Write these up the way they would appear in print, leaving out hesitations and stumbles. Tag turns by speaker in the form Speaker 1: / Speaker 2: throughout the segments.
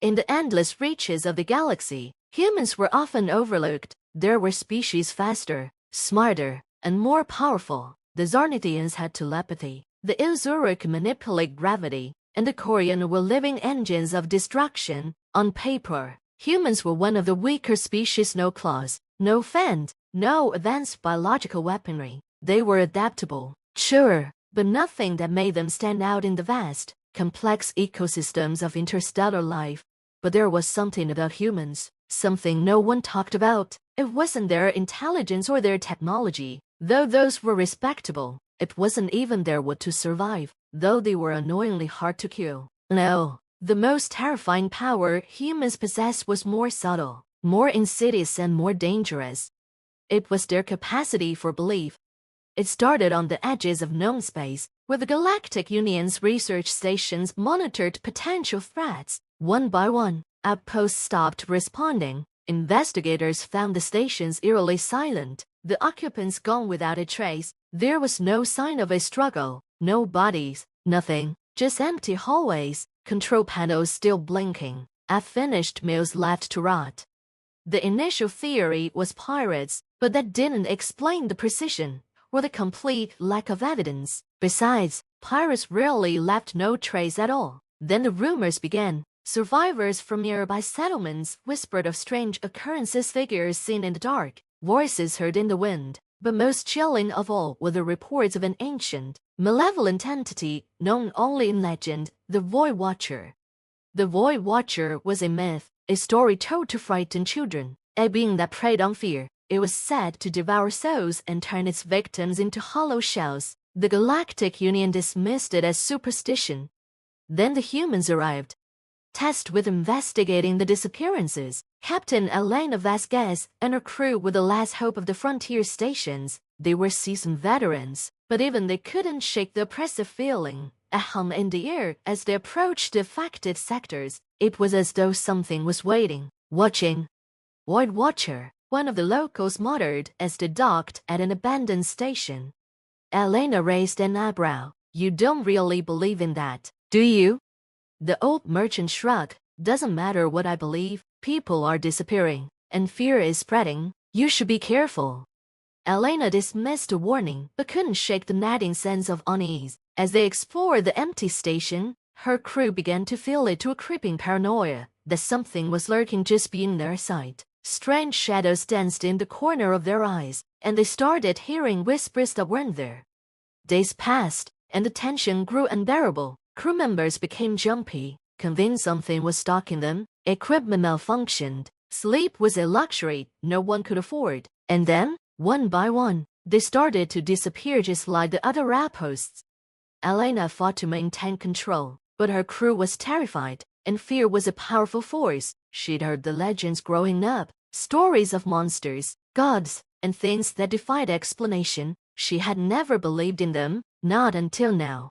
Speaker 1: In the endless reaches of the galaxy, humans were often overlooked. There were species faster, smarter, and more powerful. The Zarnithians had telepathy, the Ilzuruk manipulate gravity, and the Korean were living engines of destruction. On paper, humans were one of the weaker species. No claws, no fangs, no advanced biological weaponry. They were adaptable, sure, but nothing that made them stand out in the vast, complex ecosystems of interstellar life. But there was something about humans, something no one talked about. It wasn't their intelligence or their technology, though those were respectable. It wasn't even their will to survive, though they were annoyingly hard to kill. No, the most terrifying power humans possessed was more subtle, more insidious and more dangerous. It was their capacity for belief. It started on the edges of known space, where the Galactic Union's research stations monitored potential threats. One by one, outposts stopped responding. Investigators found the stations eerily silent, the occupants gone without a trace. There was no sign of a struggle, no bodies, nothing, just empty hallways, control panels still blinking, half-finished meals left to rot. The initial theory was pirates, but that didn't explain the precision or the complete lack of evidence. Besides, pirates rarely left no trace at all. Then the rumors began. Survivors from nearby settlements whispered of strange occurrences, figures seen in the dark, voices heard in the wind. But most chilling of all were the reports of an ancient, malevolent entity known only in legend, the Void Watcher. The Void Watcher was a myth, a story told to frighten children, a being that preyed on fear. It was said to devour souls and turn its victims into hollow shells. The Galactic Union dismissed it as superstition. Then the humans arrived, tasked with investigating the disappearances. Captain Elena Vasquez and her crew were the last hope of the frontier stations. They were seasoned veterans, but even they couldn't shake the oppressive feeling, a hum in the air as they approached the affected sectors. It was as though something was waiting, watching. Void Watcher, one of the locals muttered as they docked at an abandoned station. Elena raised an eyebrow. You don't really believe in that, do you? The old merchant shrugged. Doesn't matter what I believe, people are disappearing, and fear is spreading. You should be careful. Elena dismissed the warning, but couldn't shake the nagging sense of unease. As they explored the empty station, her crew began to feel it to a creeping paranoia that something was lurking just beyond their sight. Strange shadows danced in the corner of their eyes, and they started hearing whispers that weren't there. Days passed, and the tension grew unbearable. Crew members became jumpy, convinced something was stalking them. Equipment malfunctioned. Sleep was a luxury no one could afford. And then, one by one, they started to disappear just like the other outposts. Elena fought to maintain control, but her crew was terrified, and fear was a powerful force. She'd heard the legends growing up, stories of monsters, gods, and things that defied explanation. She had never believed in them, not until now.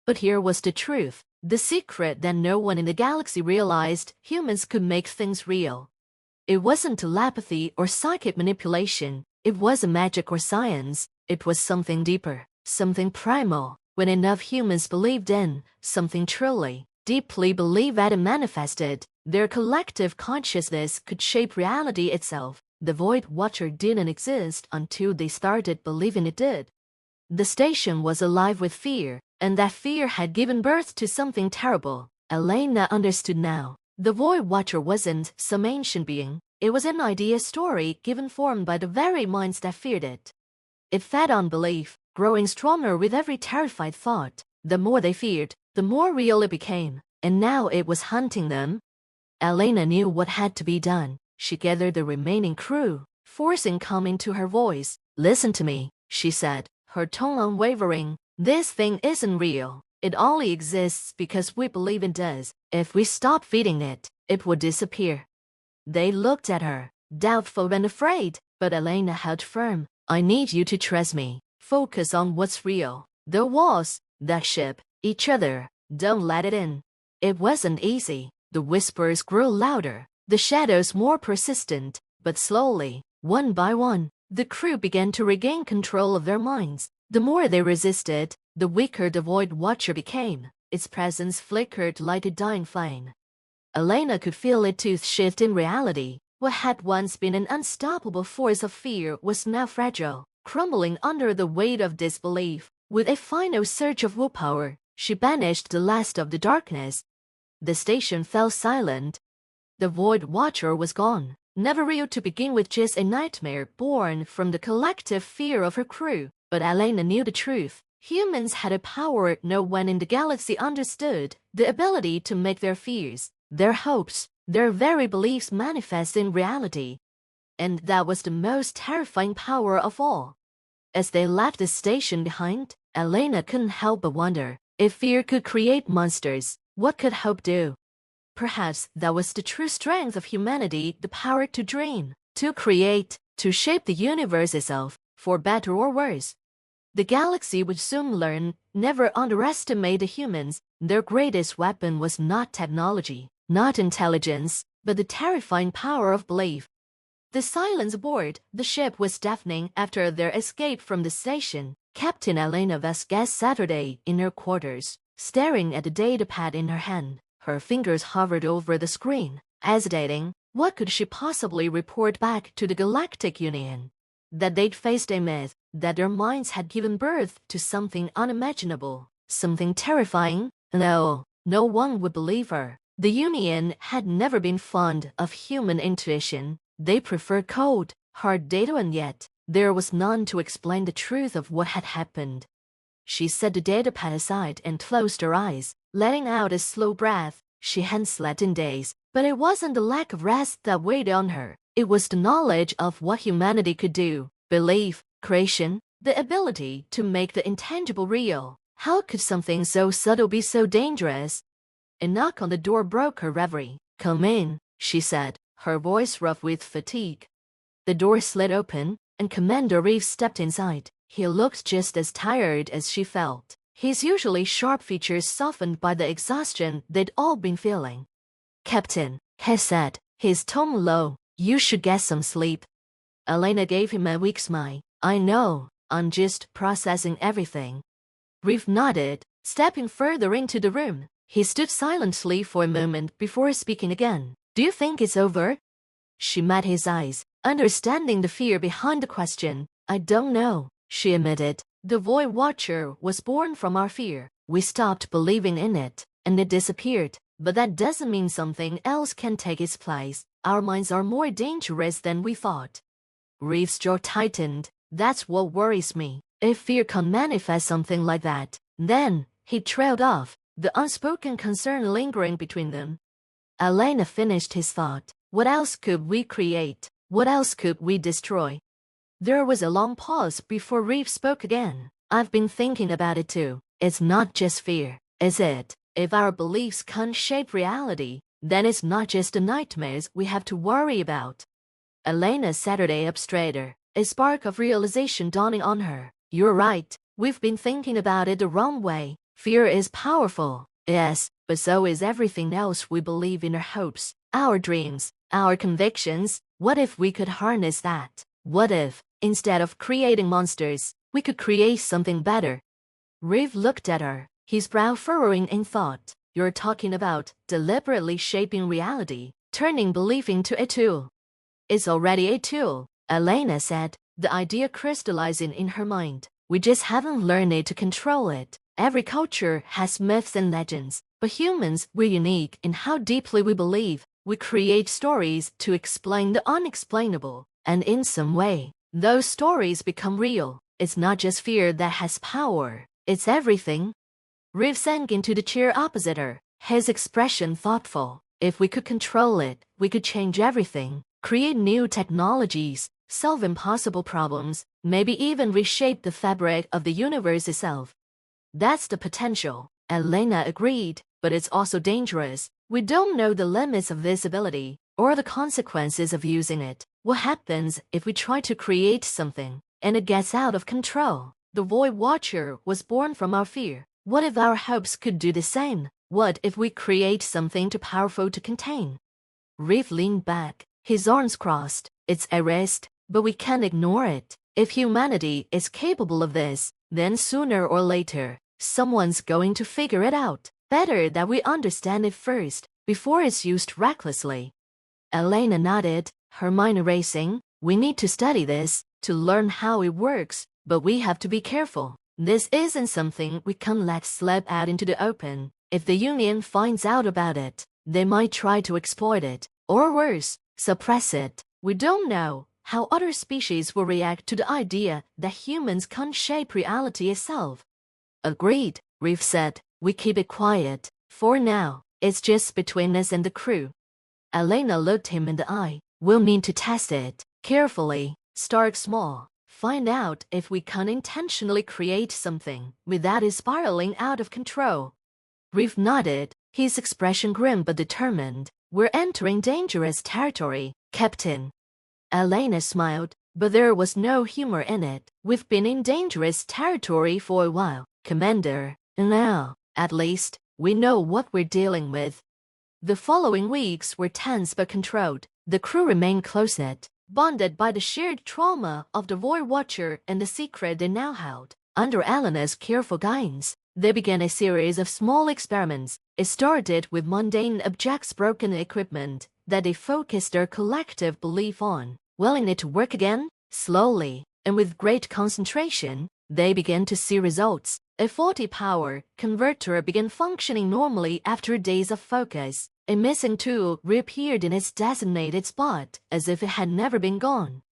Speaker 1: But here was the truth, the secret that no one in the galaxy realized: humans could make things real. It wasn't telepathy or psychic manipulation, it wasn't magic or science, it was something deeper, something primal. When enough humans believed in something truly, deeply believed and manifested, their collective consciousness could shape reality itself. The Void Watcher didn't exist until they started believing it did. The station was alive with fear, and that fear had given birth to something terrible. Elena understood now. The Void Watcher wasn't some ancient being. It was an idea story given form by the very minds that feared it. It fed on belief, growing stronger with every terrified thought. The more they feared, the more real it became, and now it was hunting them. Elena knew what had to be done. She gathered the remaining crew, forcing calm into her voice. Listen to me, she said, her tone unwavering. This thing isn't real. It only exists because we believe it does. If we stop feeding it, it would disappear. They looked at her, doubtful and afraid, but Elena held firm. I need you to trust me. Focus on what's real. The walls, the ship, each other. Don't let it in. It wasn't easy. The whispers grew louder, the shadows more persistent, but slowly, one by one, the crew began to regain control of their minds. The more they resisted, the weaker the Void Watcher became. Its presence flickered like a dying flame. Elena could feel it too shift in reality. What had once been an unstoppable force of fear was now fragile, crumbling under the weight of disbelief. With a final surge of willpower, she banished the last of the darkness. The station fell silent. The Void Watcher was gone, never real to begin with, just a nightmare born from the collective fear of her crew. But Elena knew the truth. Humans had a power no one in the galaxy understood, the ability to make their fears, their hopes, their very beliefs manifest in reality. And that was the most terrifying power of all. As they left the station behind, Elena couldn't help but wonder, if fear could create monsters, what could hope do? Perhaps that was the true strength of humanity, the power to dream, to create, to shape the universe itself, for better or worse. The galaxy would soon learn, never underestimate the humans. Their greatest weapon was not technology, not intelligence, but the terrifying power of belief. The silence aboard the ship was deafening after their escape from the station. Captain Elena Vasquez Saturday in her quarters, staring at the datapad in her hand. Her fingers hovered over the screen, hesitating. What could she possibly report back to the Galactic Union? That they'd faced a myth, that their minds had given birth to something unimaginable, something terrifying? No one would believe her. The Union had never been fond of human intuition. They preferred cold, hard data, and yet there was none to explain the truth of what had happened. She set the datapad aside and closed her eyes, letting out a slow breath. She hadn't slept in days, but it wasn't the lack of rest that weighed on her. It was the knowledge of what humanity could do, belief, creation, the ability to make the intangible real. How could something so subtle be so dangerous? A knock on the door broke her reverie. "Come in," she said, her voice rough with fatigue. The door slid open, and Commander Reeves stepped inside. He looked just as tired as she felt, his usually sharp features softened by the exhaustion they'd all been feeling. "Captain," he said, his tone low, "you should get some sleep." Elena gave him a weak smile. "I know, I'm just processing everything." Reeve nodded, stepping further into the room. He stood silently for a moment before speaking again. "Do you think it's over?" She met his eyes, understanding the fear behind the question. "I don't know," she admitted. "The Void Watcher was born from our fear. We stopped believing in it, and it disappeared. But that doesn't mean something else can take its place. Our minds are more dangerous than we thought." Reeves' jaw tightened. "That's what worries me. If fear can manifest something like that, then..." He trailed off, the unspoken concern lingering between them. Elena finished his thought. What else could we create? What else could we destroy? There was a long pause before Reeves spoke again. "I've been thinking about it too. It's not just fear, is it? If our beliefs can't shape reality, then it's not just the nightmares we have to worry about." Elena Saturday up straighter, a spark of realization dawning on her. "You're right. We've been thinking about it the wrong way. Fear is powerful, yes, but so is everything else we believe in, our hopes, our dreams, our convictions. What if we could harness that? What if, instead of creating monsters, we could create something better?" Reeve looked at her, his brow furrowing in thought. "You're talking about deliberately shaping reality, turning belief into a tool." "It's already a tool," Elena said, the idea crystallizing in her mind. "We just haven't learned it to control it. Every culture has myths and legends, but humans, we're unique in how deeply we believe. We create stories to explain the unexplainable, and in some way, those stories become real. It's not just fear that has power, it's everything." Reeve sank into the chair opposite her, his expression thoughtful. "If we could control it, we could change everything, create new technologies, solve impossible problems, maybe even reshape the fabric of the universe itself." "That's the potential," Elena agreed, "but it's also dangerous. We don't know the limits of this ability, or the consequences of using it. What happens if we try to create something, and it gets out of control? The Void Watcher was born from our fear. What if our hopes could do the same? What if we create something too powerful to contain?" Reeve leaned back, his arms crossed. "It's a risk, but we can't ignore it. If humanity is capable of this, then sooner or later, someone's going to figure it out. Better that we understand it first." before it's used recklessly. Elena nodded, her mind racing. We need to study this, to learn how it works, but we have to be careful. This isn't something we can let slip out into the open. If the Union finds out about it, they might try to exploit it, or worse, suppress it. We don't know how other species will react to the idea that humans can't shape reality itself. Agreed, Reeve said. We keep it quiet. For now, it's just between us and the crew. Elena looked him in the eye. We'll need to test it carefully, start small, find out if we can intentionally create something without it spiraling out of control. Reeve nodded, his expression grim but determined. We're entering dangerous territory, Captain. Elena smiled, but there was no humor in it. We've been in dangerous territory for a while, Commander, and now, at least, we know what we're dealing with. The following weeks were tense but controlled. The crew remained close-knit, bonded by the shared trauma of the Void Watcher and the secret they now held. Under Elena's careful guidance, they began a series of small experiments. It started with mundane objects, broken equipment that they focused their collective belief on. Willing it to work again, slowly, and with great concentration, they began to see results. A faulty power converter began functioning normally after days of focus. A missing tool reappeared in its designated spot as if it had never been gone.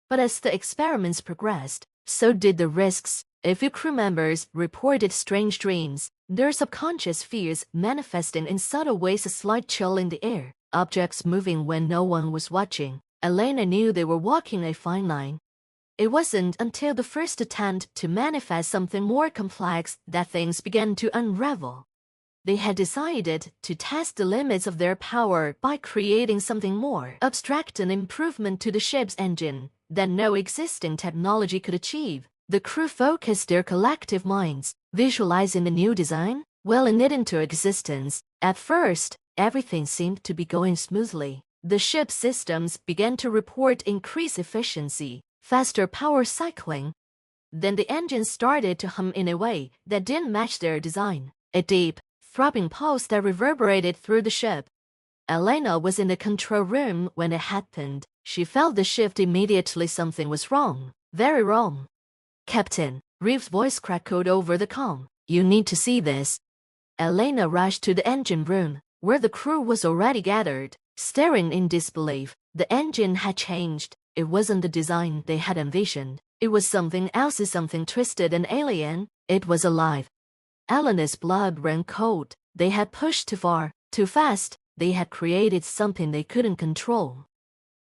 Speaker 1: But as the experiments progressed, so did the risks. A few crew members reported strange dreams, their subconscious fears manifesting in subtle ways, a slight chill in the air, objects moving when no one was watching. Elena knew they were walking a fine line. It wasn't until the first attempt to manifest something more complex that things began to unravel. They had decided to test the limits of their power by creating something more abstract, an improvement to the ship's engine that no existing technology could achieve. The crew focused their collective minds, visualizing the new design, willing it into existence. At first, everything seemed to be going smoothly. The ship's systems began to report increased efficiency, faster power cycling. Then the engine started to hum in a way that didn't match their design. A deep, throbbing pulse that reverberated through the ship. Elena was in the control room when it happened. She felt the shift immediately. Something was wrong. Very wrong. Captain, Reeve's voice crackled over the comm. You need to see this. Elena rushed to the engine room, where the crew was already gathered, staring in disbelief. The engine had changed. It wasn't the design they had envisioned. It was something else, something twisted and alien. It was alive. Elena's blood ran cold. They had pushed too far, too fast. They had created something they couldn't control.